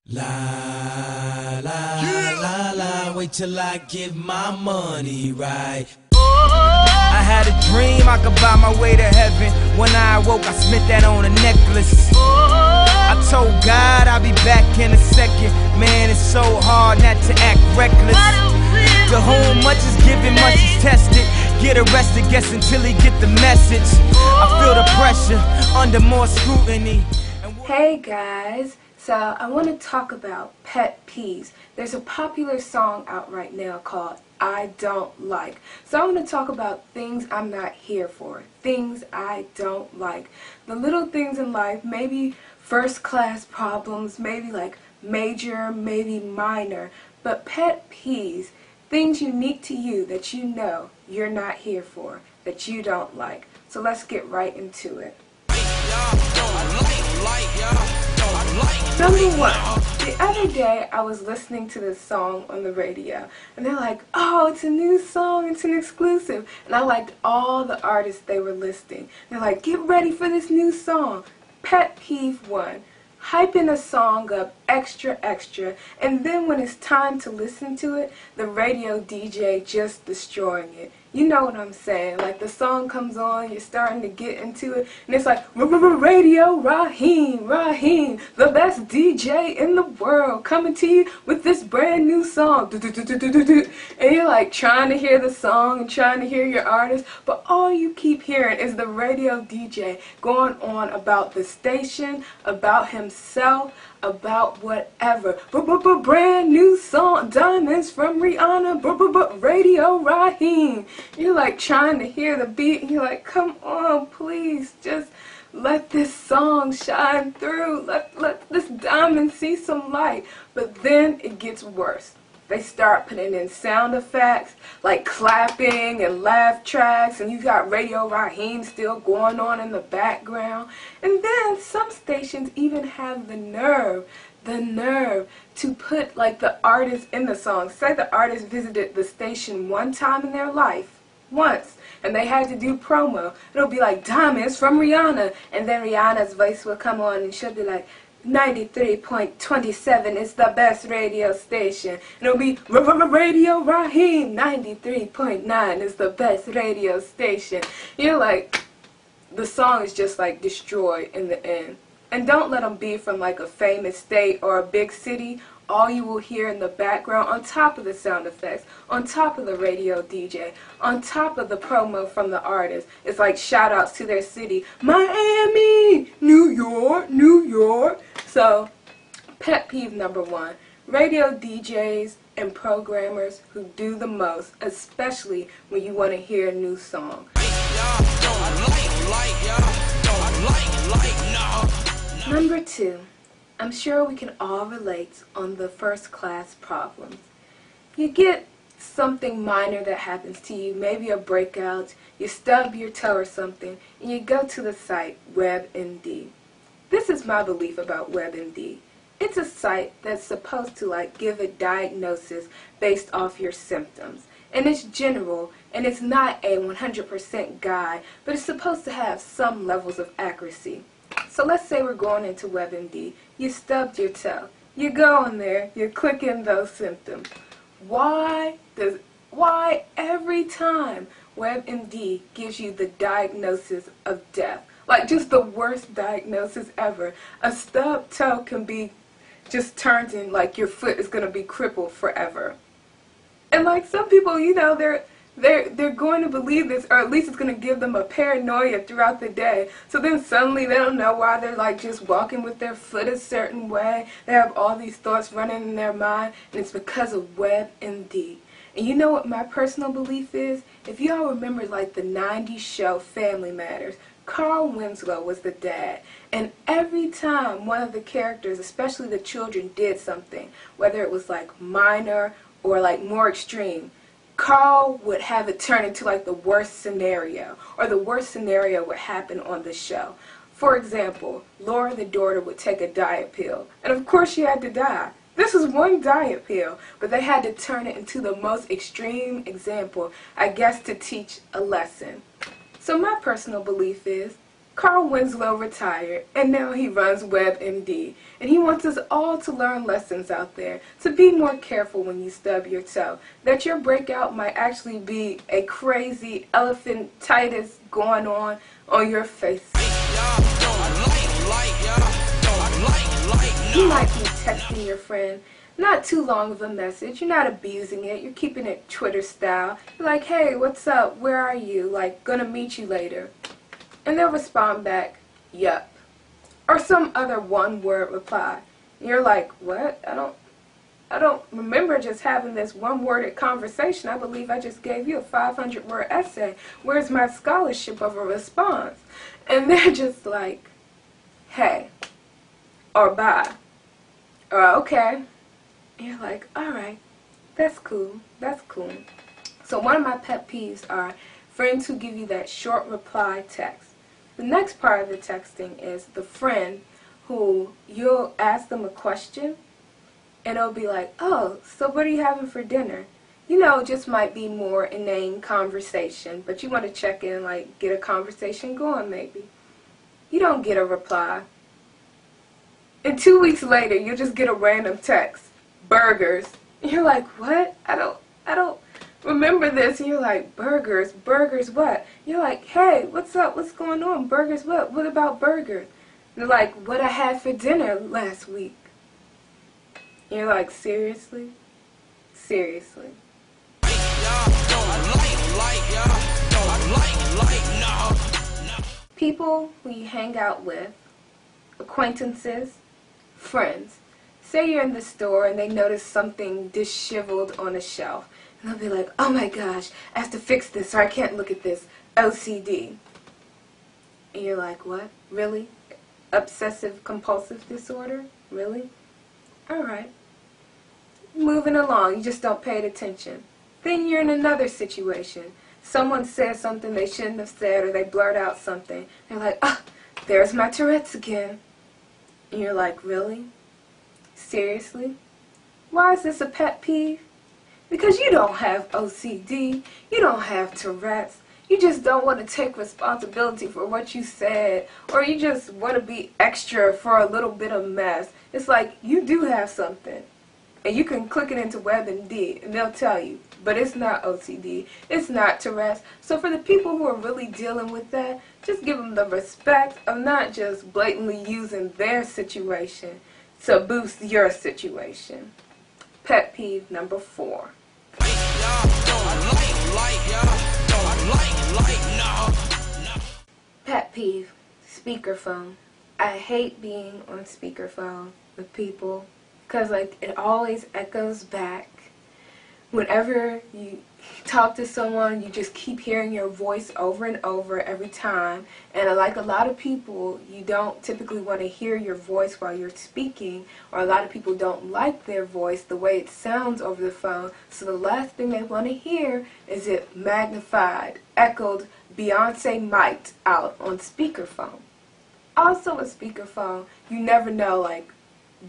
La la la la, wait till I get my money right. I had a dream I could buy my way to heaven. When I awoke, I spent that on a necklace. I told God I'll be back in a second. Man, it's so hard not to act reckless. To whom much is given, much is tested. Get arrested, guess until he get the message. I feel the pressure under more scrutiny. Hey guys, so I want to talk about pet peeves. There's a popular song out right now called I Don't Like. So I want to talk about things I'm not here for, things I don't like. The little things in life, maybe first class problems, maybe like major, maybe minor, but pet peeves, things unique to you that you know you're not here for, that you don't like. So let's get right into it. Number one, the other day I was listening to this song on the radio and they're like, oh, it's a new song, it's an exclusive. And I liked all the artists they were listing. They're like, get ready for this new song. Pet peeve one, hyping a song up extra, and then when it's time to listen to it, the radio DJ just destroying it. You know what I'm saying? Like the song comes on, you're starting to get into it, and it's like, Radio Raheem, the best DJ in the world, coming to you with this brand new song. And you're like trying to hear the song and trying to hear your artist, but all you keep hearing is the radio DJ going on about the station, about himself, about whatever. Brand new song, Diamonds from Rihanna, Radio Raheem. You're like trying to hear the beat and you're like, come on, please, just let this song shine through. Let this diamond see some light. But then it gets worse. They start putting in sound effects like clapping and laugh tracks, and you got Radio Raheem still going on in the background. And then some stations even have the nerve to put like the artist in the song. Say the artist visited the station one time in their life, once, and they had to do promo. It'll be like Diamonds from Rihanna, and then Rihanna's voice will come on and she'll be like, 93.27 is the best radio station. And it'll be Radio Raheem, 93.9 is the best radio station. You're like, the song is just like destroyed in the end. And don't let them be from like a famous state or a big city. All you will hear in the background, on top of the sound effects, on top of the radio DJ, on top of the promo from the artist, it's like shout outs to their city. Miami, New York. So, pet peeve number one, radio DJs and programmers who do the most, especially when you want to hear a new song. Number two, I'm sure we can all relate on the first class problems. You get something minor that happens to you, maybe a breakout, you stub your toe or something, and you go to the site WebMD. This is my belief about WebMD. It's a site that's supposed to like give a diagnosis based off your symptoms. And it's general, and it's not a 100% guide, but it's supposed to have some levels of accuracy. So let's say we're going into WebMD. You stubbed your toe. You go in there, you're clicking those symptoms. Why every time WebMD gives you the diagnosis of death? Like just the worst diagnosis ever. A stubbed toe can be just turned in like your foot is going to be crippled forever. And like some people, you know, they're going to believe this, or at least it's going to give them a paranoia throughout the day. So then suddenly they don't know why they're like just walking with their foot a certain way. They have all these thoughts running in their mind, and it's because of WebMD. And you know what my personal belief is? If y'all remember like the 90s show Family Matters, Carl Winslow was the dad. And every time one of the characters, especially the children, did something, whether it was like minor or like more extreme, Carl would have it turn into like the worst scenario, or the worst scenario would happen on the show. For example, Laura the daughter would take a diet pill, and of course she had to die. This was one diet pill, but they had to turn it into the most extreme example, I guess, to teach a lesson. So my personal belief is, Carl Winslow retired, and now he runs WebMD, and he wants us all to learn lessons out there, to be more careful when you stub your toe, that your breakout might actually be a crazy elephantitis going on your face. You might be texting your friend, not too long of a message, you're not abusing it, you're keeping it Twitter style. You're like, hey, what's up, where are you, like, gonna meet you later. And they'll respond back, yup, or some other one-word reply. And you're like, what? I don't remember just having this one-worded conversation. I believe I just gave you a 500-word essay. Where's my scholarship of a response? And they're just like, hey, or bye, or okay. And you're like, all right, that's cool, that's cool. So one of my pet peeves are friends who give you that short reply text. The next part of the texting is the friend who you'll ask them a question and it'll be like, oh, so what are you having for dinner? You know, it just might be more inane conversation, but you want to check in, like, get a conversation going maybe. You don't get a reply. And 2 weeks later, you just get a random text, burgers. And you're like, what? I don't remember this. And you're like, burgers what? You're like, hey, what's up, what's going on, burgers what about burgers? And they're like, what I had for dinner last week. And you're like, seriously? Seriously. People who you hang out with, acquaintances, friends. Say you're in the store and they notice something disheveled on a shelf. And they'll be like, oh my gosh, I have to fix this or I can't look at this. OCD. And you're like, what? Really? Obsessive compulsive disorder? Really? Alright. Moving along, you just don't pay attention. Then you're in another situation. Someone says something they shouldn't have said or they blurt out something. They're like, ah, there's my Tourette's again. And you're like, really? Seriously? Why is this a pet peeve? Because you don't have OCD, you don't have Tourette's, you just don't want to take responsibility for what you said, or you just want to be extra for a little bit of mess. It's like, you do have something, and you can click it into WebMD, and they'll tell you, but it's not OCD, it's not Tourette's. So for the people who are really dealing with that, just give them the respect of not just blatantly using their situation to boost your situation. Pet peeve number 4. Pet peeve, speakerphone. I hate being on speakerphone with people because, like, it always echoes back. Whenever you talk to someone, you just keep hearing your voice over and over every time. And like a lot of people, you don't typically want to hear your voice while you're speaking, or a lot of people don't like their voice the way it sounds over the phone. So the last thing they want to hear is it magnified, echoed, Beyonce mic'd out on speakerphone. Also a speakerphone, you never know, like,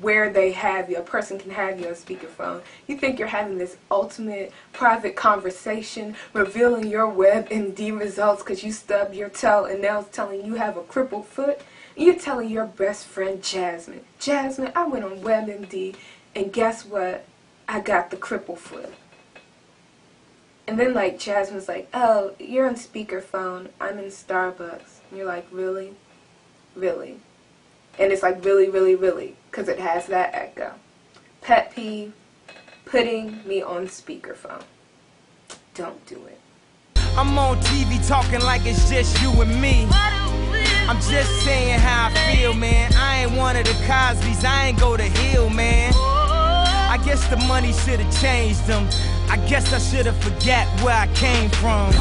where they have you. A person can have you on speakerphone. You think you're having this ultimate private conversation, revealing your WebMD results because you stubbed your toe and now it's telling you have a crippled foot. And you're telling your best friend Jasmine, Jasmine, I went on WebMD and guess what? I got the crippled foot. And then, like, Jasmine's like, oh, you're on speakerphone. I'm in Starbucks. And you're like, really? Really? And it's like, really, really, really, because it has that echo. Pet peeve, putting me on speakerphone. Don't do it. I'm on TV talking like it's just you and me. I'm just saying how I feel, man. I ain't one of the Cosbys, I ain't go to Hill, man. I guess the money should have changed them. I guess I should have forgot where I came from.